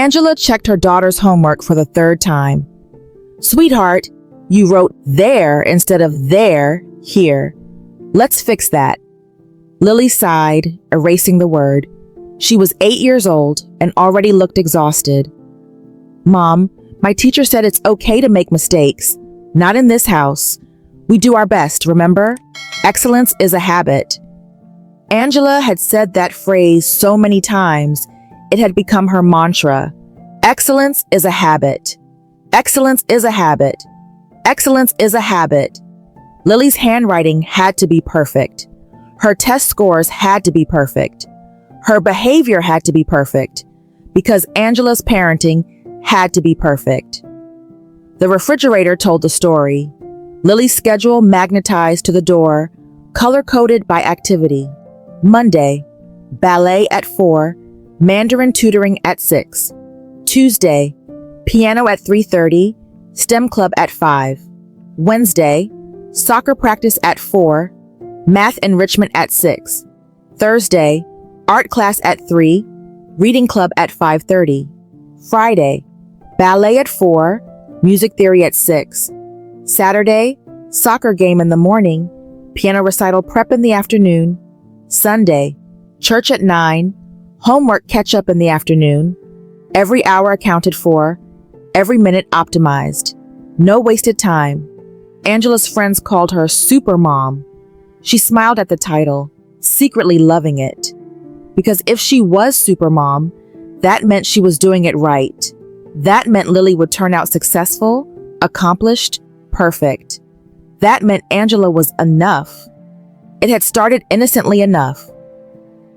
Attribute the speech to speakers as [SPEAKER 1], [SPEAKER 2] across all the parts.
[SPEAKER 1] Angela checked her daughter's homework for the third time. "Sweetheart, you wrote there instead of there here. Let's fix that." Lily sighed, erasing the word. She was 8 years old and already looked exhausted. "Mom, my teacher said it's okay to make mistakes. Not in this house. We do our best, remember? Excellence is a habit." Angela had said that phrase so many times, it had become her mantra. Excellence is a habit. Excellence is a habit. Excellence is a habit. Lily's handwriting had to be perfect. Her test scores had to be perfect. Her behavior had to be perfect, because Angela's parenting had to be perfect. The refrigerator told the story. Lily's schedule magnetized to the door, color-coded by activity. Monday, ballet at 4, Mandarin tutoring at 6. Tuesday, piano at 3:30, STEM club at 5. Wednesday, soccer practice at 4, math enrichment at 6. Thursday, art class at 3, reading club at 5:30. Friday, ballet at 4, music theory at 6. Saturday, soccer game in the morning, piano recital prep in the afternoon. Sunday, church at 9, homework catch-up in the afternoon. Every hour accounted for, every minute optimized. No wasted time. Angela's friends called her Super Mom. She smiled at the title, secretly loving it. Because if she was Super Mom, that meant she was doing it right. That meant Lily would turn out successful, accomplished, perfect. That meant Angela was enough. It had started innocently enough.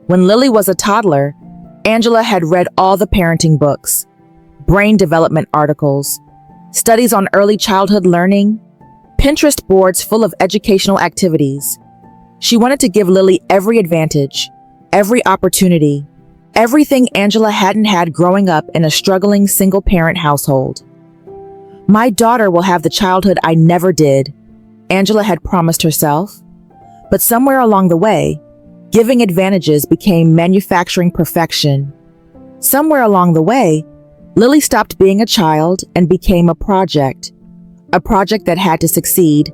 [SPEAKER 1] When Lily was a toddler, Angela had read all the parenting books, brain development articles, studies on early childhood learning, Pinterest boards full of educational activities. She wanted to give Lily every advantage, every opportunity, everything Angela hadn't had growing up in a struggling single-parent household. "My daughter will have the childhood I never did," Angela had promised herself. But somewhere along the way, giving advantages became manufacturing perfection. Somewhere along the way, Lily stopped being a child and became a project that had to succeed.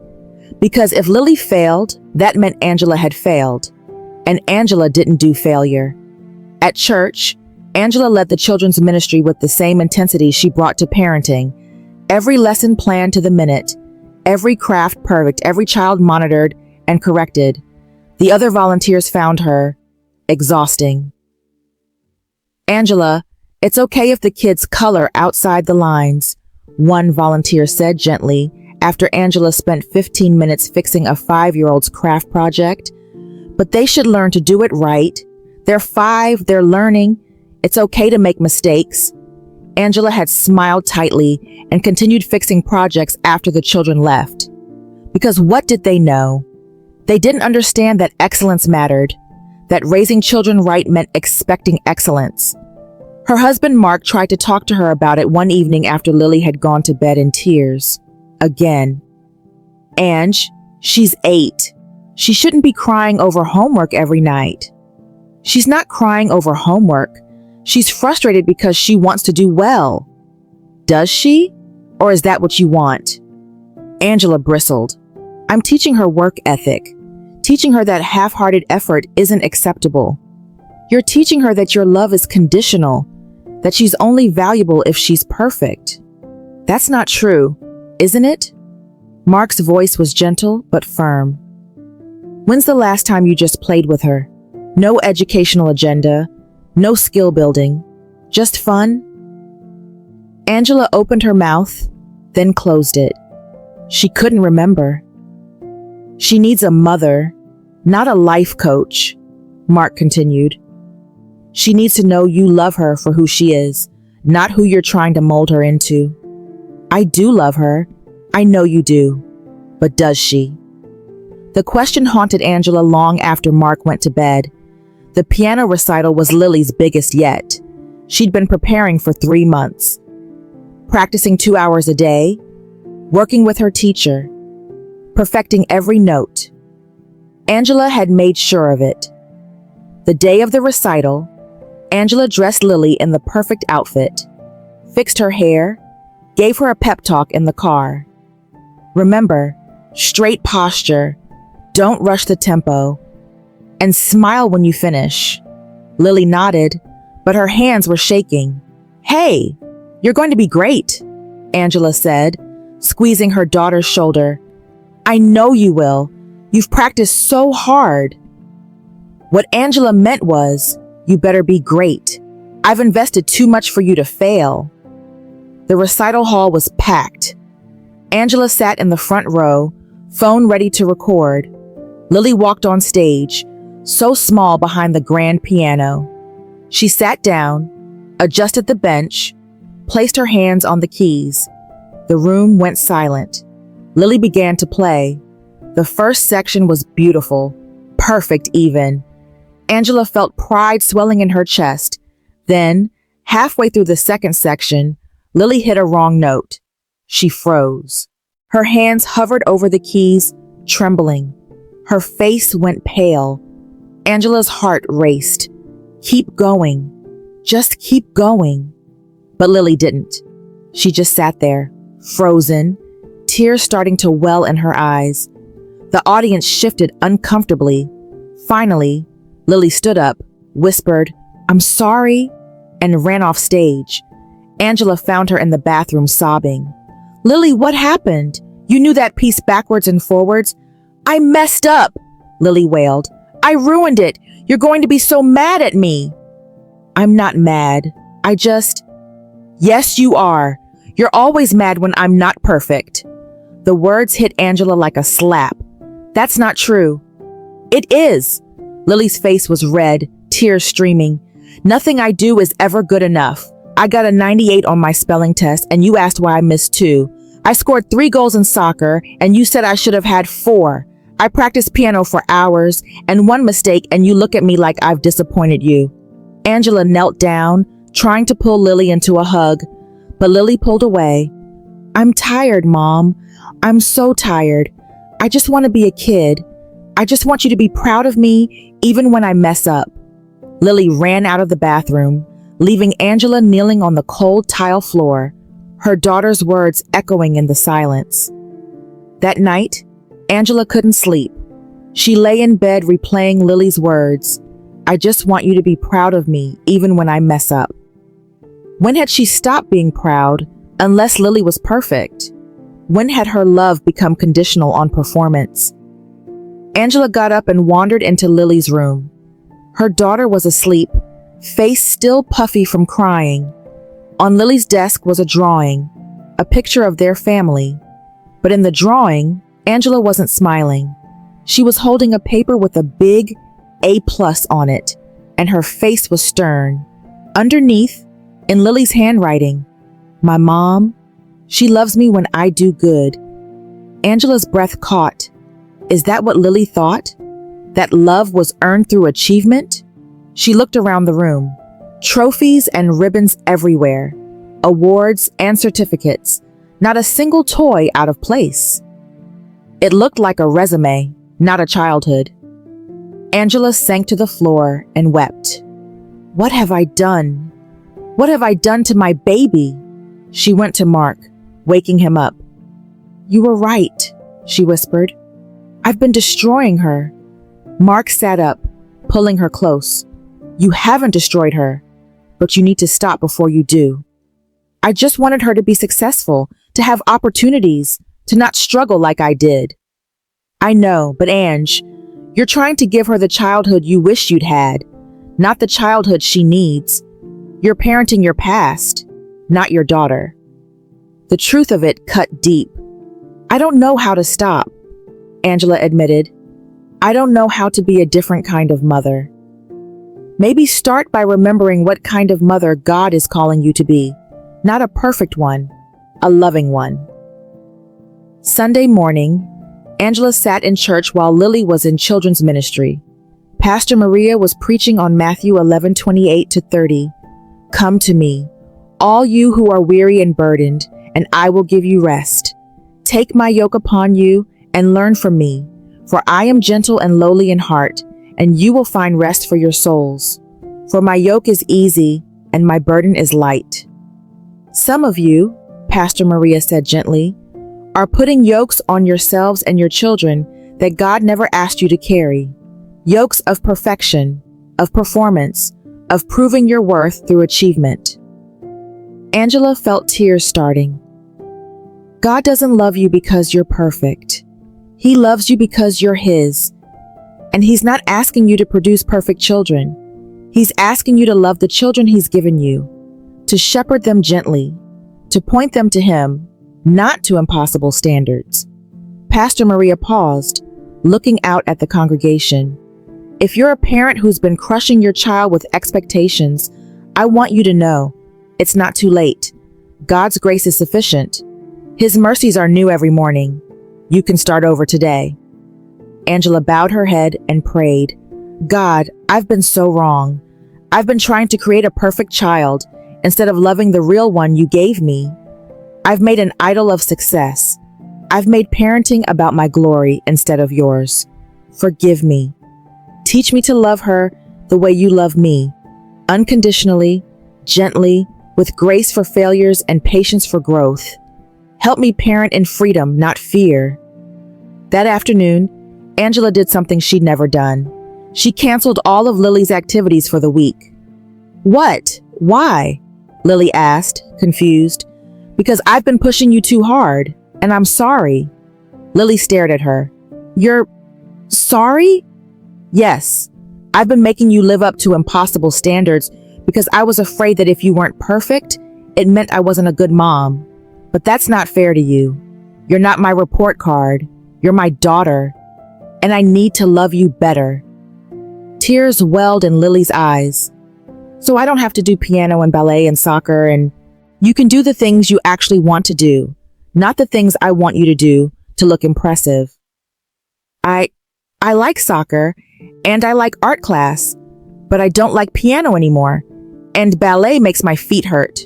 [SPEAKER 1] Because if Lily failed, that meant Angela had failed. And Angela didn't do failure. At church, Angela led the children's ministry with the same intensity she brought to parenting. Every lesson planned to the minute, every craft perfect, every child monitored and corrected. The other volunteers found her exhausting. "Angela, it's okay if the kids color outside the lines," one volunteer said gently after Angela spent 15 minutes fixing a 5-year-old's craft project. "But they should learn to do it right. They're 5, they're learning. It's okay to make mistakes." Angela had smiled tightly and continued fixing projects after the children left. Because what did they know? They didn't understand that excellence mattered, that raising children right meant expecting excellence. Her husband Mark tried to talk to her about it one evening after Lily had gone to bed in tears. Again. "Ange, she's 8. She shouldn't be crying over homework every night." "She's not crying over homework. She's frustrated because she wants to do well." "Does she? Or is that what you want?" Angela bristled. "I'm teaching her work ethic. Teaching her that half-hearted effort isn't acceptable. You're teaching her that your love is conditional, that she's only valuable if she's perfect. That's not true, isn't it?" Mark's voice was gentle but firm. "When's the last time you just played with her? No educational agenda, no skill building, just fun?" Angela opened her mouth, then closed it. She couldn't remember. "She needs a mother, not a life coach," Mark continued. "She needs to know you love her for who she is, not who you're trying to mold her into." "I do love her. I know you do. But does she?" The question haunted Angela long after Mark went to bed. The piano recital was Lily's biggest yet. She'd been preparing for 3 months. Practicing 2 hours a day, working with her teacher, perfecting every note. Angela had made sure of it. The day of the recital, Angela dressed Lily in the perfect outfit, fixed her hair, gave her a pep talk in the car. Remember, straight posture, don't rush the tempo, and smile when you finish. Lily nodded, but her hands were shaking. Hey, you're going to be great, Angela said, squeezing her daughter's shoulder. I know you will. You've practiced so hard. What Angela meant was, you better be great. I've invested too much for you to fail. The recital hall was packed. Angela sat in the front row, phone ready to record. Lily walked on stage, so small behind the grand piano. She sat down, adjusted the bench, placed her hands on the keys. The room went silent. Lily began to play. The first section was beautiful, perfect even. Angela felt pride swelling in her chest. Then, halfway through the second section, Lily hit a wrong note. She froze. Her hands hovered over the keys, trembling. Her face went pale. Angela's heart raced. Keep going. Just keep going. But Lily didn't. She just sat there, frozen, tears starting to well in her eyes. The audience shifted uncomfortably. Finally, Lily stood up, whispered, "I'm sorry," and ran off stage. Angela found her in the bathroom sobbing. Lily, what happened? You knew that piece backwards and forwards. I messed up, Lily wailed. I ruined it. You're going to be so mad at me. I'm not mad. Yes, you are. You're always mad when I'm not perfect. The words hit Angela like a slap. That's not true. It is. Lily's face was red, tears streaming. Nothing I do is ever good enough. I got a 98 on my spelling test and you asked why I missed 2. I scored 3 goals in soccer and you said I should have had 4. I practiced piano for hours and one mistake and you look at me like I've disappointed you. Angela knelt down, trying to pull Lily into a hug, but Lily pulled away. I'm tired, Mom. I'm so tired. I just want to be a kid. I just want you to be proud of me even when I mess up. Lily ran out of the bathroom, leaving Angela kneeling on the cold tile floor, her daughter's words echoing in the silence. That night, Angela couldn't sleep. She lay in bed replaying Lily's words. I just want you to be proud of me even when I mess up. When had she stopped being proud unless Lily was perfect? When had her love become conditional on performance? Angela got up and wandered into Lily's room. Her daughter was asleep, face still puffy from crying. On Lily's desk was a drawing, a picture of their family. But in the drawing, Angela wasn't smiling. She was holding a paper with a big A+ on it, and her face was stern. Underneath, in Lily's handwriting, my mom, she loves me when I do good. Angela's breath caught. Is that what Lily thought? That love was earned through achievement? She looked around the room. Trophies and ribbons everywhere. Awards and certificates. Not a single toy out of place. It looked like a resume, not a childhood. Angela sank to the floor and wept. What have I done? What have I done to my baby? She went to Mark, waking him up. You were right, she whispered. I've been destroying her. Mark sat up, pulling her close. You haven't destroyed her, but you need to stop before you do. I just wanted her to be successful, to have opportunities, to not struggle like I did. I know, but Ange, you're trying to give her the childhood you wish you'd had, not the childhood she needs. You're parenting your past, not your daughter. The truth of it cut deep. I don't know how to stop, Angela admitted. I don't know how to be a different kind of mother. Maybe start by remembering what kind of mother God is calling you to be. Not a perfect one, a loving one. Sunday morning, Angela sat in church while Lily was in children's ministry. Pastor Maria was preaching on Matthew 11:28-30. Come to me, all you who are weary and burdened, and I will give you rest. Take my yoke upon you and learn from me, for I am gentle and lowly in heart, and you will find rest for your souls. For my yoke is easy and my burden is light. Some of you, Pastor Maria said gently, are putting yokes on yourselves and your children that God never asked you to carry. Yokes of perfection, of performance, of proving your worth through achievement. Angela felt tears starting. God doesn't love you because you're perfect. He loves you because you're His. And He's not asking you to produce perfect children. He's asking you to love the children He's given you, to shepherd them gently, to point them to Him, not to impossible standards. Pastor Maria paused, looking out at the congregation. If you're a parent who's been crushing your child with expectations, I want you to know, it's not too late. God's grace is sufficient. His mercies are new every morning. You can start over today. Angela bowed her head and prayed, God, I've been so wrong. I've been trying to create a perfect child instead of loving the real one you gave me. I've made an idol of success. I've made parenting about my glory instead of yours. Forgive me. Teach me to love her the way you love me, unconditionally, gently, with grace for failures and patience for growth. Help me parent in freedom, not fear. That afternoon, Angela did something she'd never done. She canceled all of Lily's activities for the week. What? Why? Lily asked, confused. Because I've been pushing you too hard, and I'm sorry. Lily stared at her. You're sorry? Yes. I've been making you live up to impossible standards because I was afraid that if you weren't perfect, it meant I wasn't a good mom. But that's not fair to you. You're not my report card. You're my daughter. And I need to love you better. Tears welled in Lily's eyes. So I don't have to do piano and ballet and soccer, and you can do the things you actually want to do, not the things I want you to do to look impressive. I like soccer, and I like art class, but I don't like piano anymore, and ballet makes my feet hurt.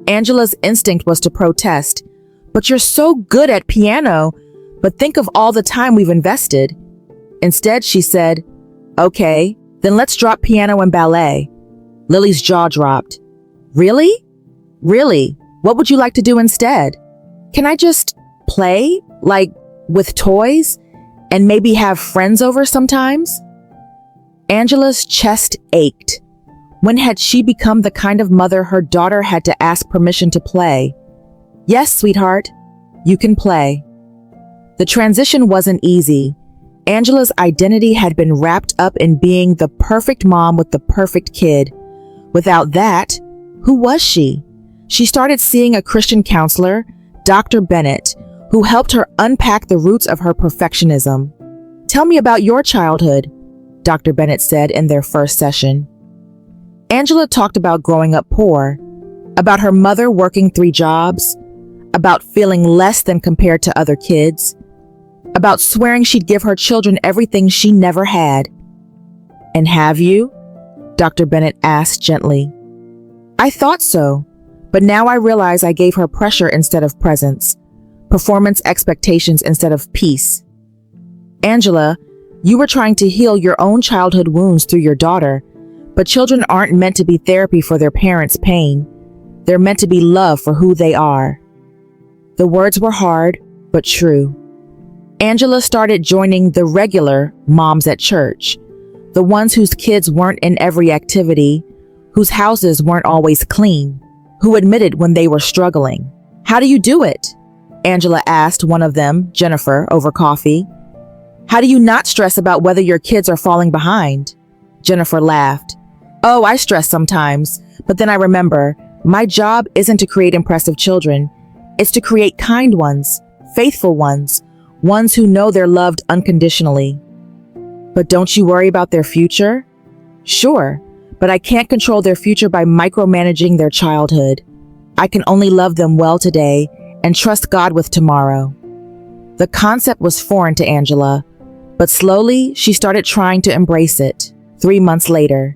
[SPEAKER 1] Angela's instinct was to protest. But you're so good at piano, but think of all the time we've invested. Instead, she said, okay, then let's drop piano and ballet. Lily's jaw dropped. Really? Really? What would you like to do instead? Can I just play, like with toys, and maybe have friends over sometimes? Angela's chest ached. When had she become the kind of mother her daughter had to ask permission to play? Yes, sweetheart, you can play. The transition wasn't easy. Angela's identity had been wrapped up in being the perfect mom with the perfect kid. Without that, who was she? She started seeing a Christian counselor, Dr. Bennett, who helped her unpack the roots of her perfectionism. Tell me about your childhood, Dr. Bennett said in their first session. Angela talked about growing up poor, about her mother working 3 jobs, about feeling less than compared to other kids, about swearing she'd give her children everything she never had. And have you? Dr. Bennett asked gently. I thought so, but now I realize I gave her pressure instead of presence, performance expectations instead of peace. Angela, you were trying to heal your own childhood wounds through your daughter, but children aren't meant to be therapy for their parents' pain. They're meant to be love for who they are. The words were hard, but true. Angela started joining the regular moms at church, the ones whose kids weren't in every activity, whose houses weren't always clean, who admitted when they were struggling. How do you do it? Angela asked one of them, Jennifer, over coffee. How do you not stress about whether your kids are falling behind? Jennifer laughed. Oh, I stress sometimes, but then I remember, my job isn't to create impressive children. It's to create kind ones, faithful ones, ones who know they're loved unconditionally. But don't you worry about their future? Sure, but I can't control their future by micromanaging their childhood. I can only love them well today and trust God with tomorrow. The concept was foreign to Angela, but slowly she started trying to embrace it. 3 months later,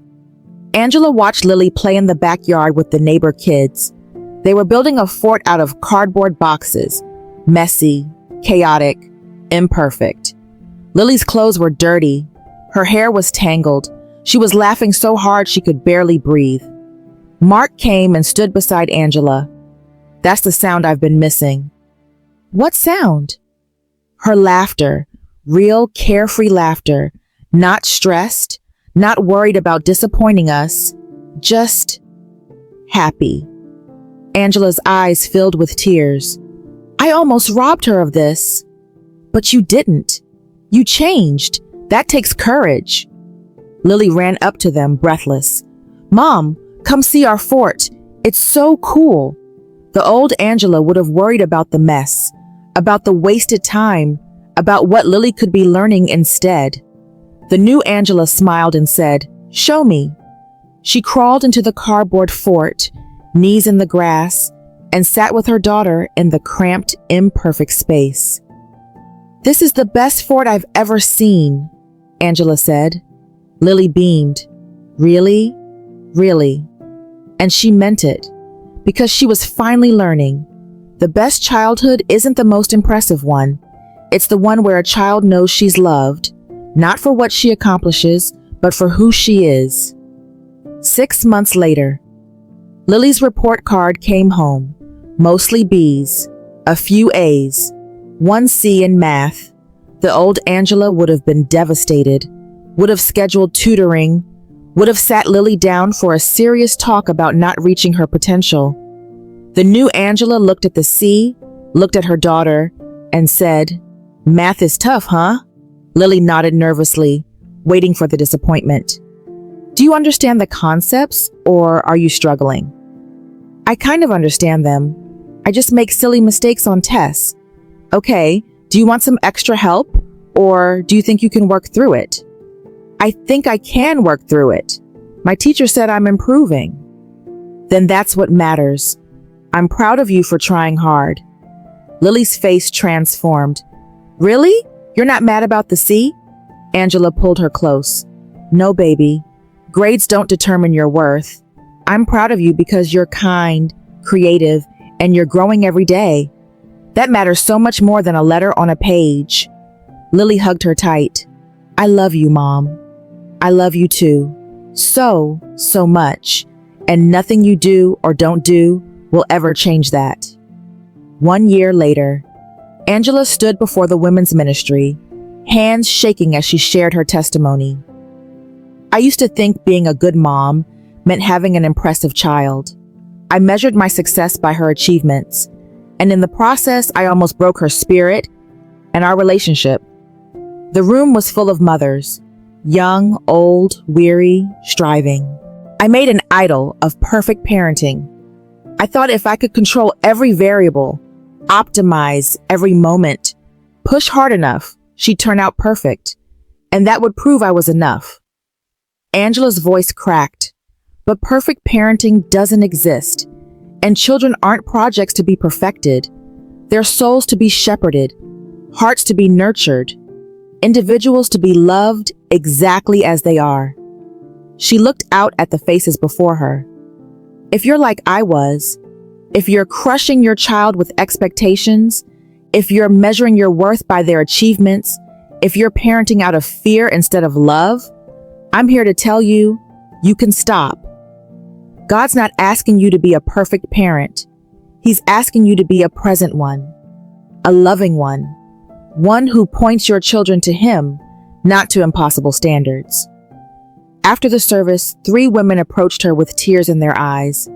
[SPEAKER 1] Angela watched Lily play in the backyard with the neighbor kids. They were building a fort out of cardboard boxes, messy, chaotic, imperfect. Lily's clothes were dirty. Her hair was tangled. She was laughing so hard she could barely breathe. Mark came and stood beside Angela, That's the sound I've been missing." "What sound?" "Her laughter. Real, carefree laughter. Not stressed, not worried about disappointing us. Just happy." Angela's eyes filled with tears. "I almost robbed her of this." "But you didn't. You changed. That takes courage." Lily ran up to them, breathless. "Mom, come see our fort. It's so cool." The old Angela would have worried about the mess, about the wasted time, about what Lily could be learning instead. The new Angela smiled and said, "Show me." She crawled into the cardboard fort, knees in the grass, and sat with her daughter in the cramped, imperfect space. "This is the best fort I've ever seen," Angela said. Lily beamed. "Really? Really?" And she meant it, because she was finally learning. The best childhood isn't the most impressive one. It's the one where a child knows she's loved, not for what she accomplishes, but for who she is. 6 months later, Lily's report card came home. Mostly B's, a few A's, 1 C in math. The old Angela would have been devastated, would have scheduled tutoring, would have sat Lily down for a serious talk about not reaching her potential. The new Angela looked at the C, looked at her daughter, and said, "Math is tough, huh?" Lily nodded nervously, waiting for the disappointment. "Do you understand the concepts, or are you struggling?" "I kind of understand them. I just make silly mistakes on tests." "Okay, do you want some extra help, or do you think you can work through it?" "I think I can work through it. My teacher said I'm improving." "Then that's what matters. I'm proud of you for trying hard." Lily's face transformed. "Really? You're not mad about the C?" Angela pulled her close. "No, baby. Grades don't determine your worth. I'm proud of you because you're kind, creative, and you're growing every day. That matters so much more than a letter on a page." Lily hugged her tight. "I love you, Mom. I love you too. So, so much. And nothing you do or don't do will ever change that." 1 year later, Angela stood before the women's ministry, hands shaking as she shared her testimony. "I used to think being a good mom meant having an impressive child. I measured my success by her achievements, and in the process, I almost broke her spirit and our relationship." The room was full of mothers, young, old, weary, striving. "I made an idol of perfect parenting. I thought if I could control every variable, optimize every moment, push hard enough, she'd turn out perfect, and that would prove I was enough." Angela's voice cracked. But perfect parenting doesn't exist, and children aren't projects to be perfected. They're souls to be shepherded, hearts to be nurtured, individuals to be loved exactly as they are. She looked out at the faces before her. If you're like I was, if you're crushing your child with expectations, if you're measuring your worth by their achievements, if you're parenting out of fear instead of love, I'm here to tell you, you can stop. God's not asking you to be a perfect parent. He's asking you to be a present one, a loving one who points your children to Him, not to impossible standards. After the service, 3 women approached her with tears in their eyes.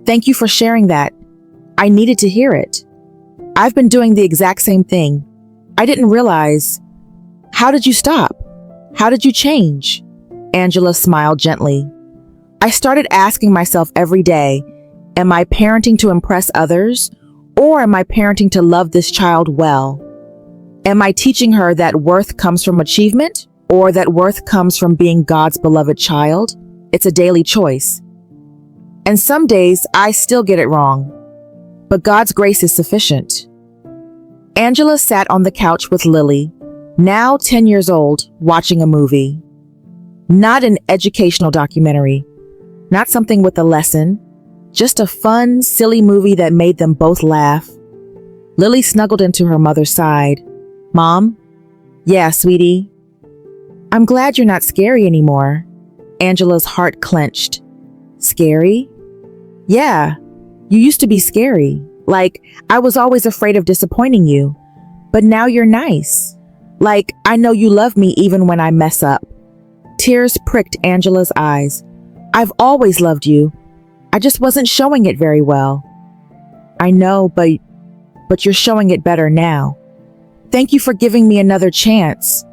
[SPEAKER 1] "Thank you for sharing that. I needed to hear it. I've been doing the exact same thing. I didn't realize." "How did you stop? How did you change?" Angela smiled gently. "I started asking myself every day, am I parenting to impress others, or am I parenting to love this child well? Am I teaching her that worth comes from achievement, or that worth comes from being God's beloved child? It's a daily choice. And some days I still get it wrong, but God's grace is sufficient." Angela sat on the couch with Lily, now 10 years old, watching a movie. Not an educational documentary, not something with a lesson, just a fun, silly movie that made them both laugh. Lily snuggled into her mother's side. "Mom?" "Yeah, sweetie." "I'm glad you're not scary anymore." Angela's heart clenched. "Scary?" "Yeah, you used to be scary. Like, I was always afraid of disappointing you, but now you're nice. Like, I know you love me even when I mess up. Tears pricked Angela's eyes. I've always loved you. I just wasn't showing it very well. I know, but you're showing it better now. Thank you for giving me another chance.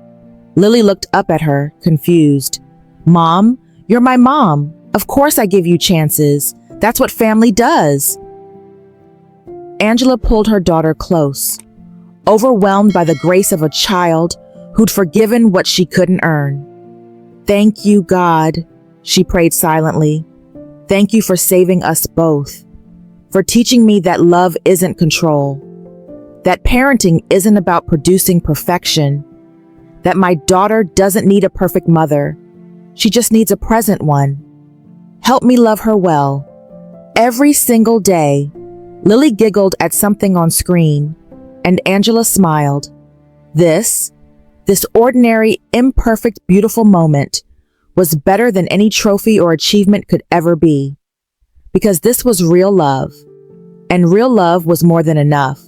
[SPEAKER 1] Lily looked up at her, confused. Mom, you're my mom. Of course I give you chances. That's what family does. Angela pulled her daughter close, overwhelmed by the grace of a child who'd forgiven what she couldn't earn. Thank you, God, she prayed silently. Thank you for saving us both, for teaching me that love isn't control, that parenting isn't about producing perfection, that my daughter doesn't need a perfect mother. She just needs a present one. Help me love her well. Every single day, Lily giggled at something on screen, and Angela smiled. This ordinary, imperfect, beautiful moment was better than any trophy or achievement could ever be. Because this was real love, and real love was more than enough.